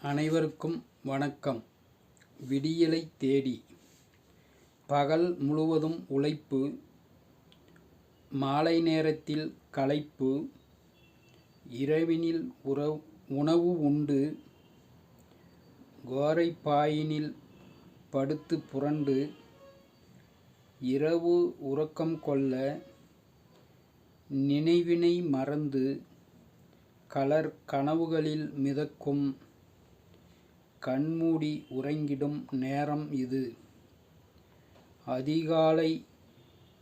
அனைவருக்கும் வணக்கம். விடியலை தேடி பகல் முழுவதும் உழைப்பு, மாலை நேரத்தில் களைப்பு, இரவினில் உணவு உண்டு, கோரைப்பாயினில் படுத்து புரண்டு இரவு உறக்கம் கொள்ள, நினைவினை மறந்து கனவுகளில் மிதக்கும், கண்மூடி உறங்கிடும் நேரம் இது. அதிகாலை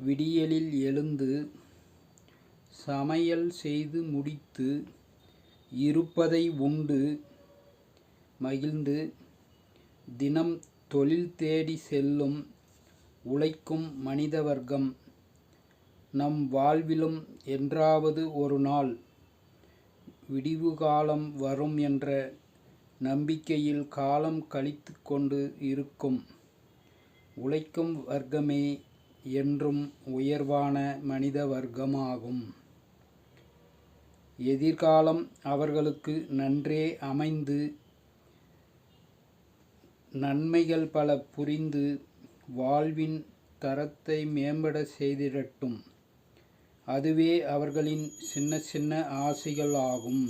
விடியலில் எழுந்து சமையல் செய்து முடித்து இருப்பதை உண்டு மகிழ்ந்து, தினம் தொழில் தேடி செல்லும் உழைக்கும் மனித வர்க்கம் நம் வாழ்விலும் என்றாவது ஒரு நாள் விடிவு காலம் வரும் என்ற நம்பிக்கையில் காலம் கழித்து கொண்டு இருக்கும் உழைக்கும் வர்க்கமே என்றும் உயர்வான மனித வர்க்கமாகும். எதிர்காலம் அவர்களுக்கு நன்றே அமைந்து நன்மைகள் பல புரிந்து வாழ்வின் தரத்தை மேம்பட செய்திடட்டும். அதுவே அவர்களின் சின்ன சின்ன ஆசைகள் ஆகும்.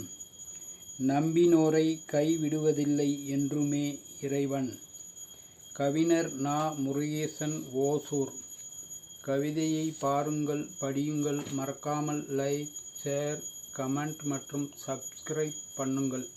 நம்பினோரை கைவிடுவதில்லை என்றுமே இறைவன். கவிஞர் நா. முருகேசன், ஓசூர். கவிதையை பாருங்கள், படியுங்கள். மறக்காமல் லைக், ஷேர், கமெண்ட் மற்றும் சப்ஸ்கிரைப் பண்ணுங்கள்.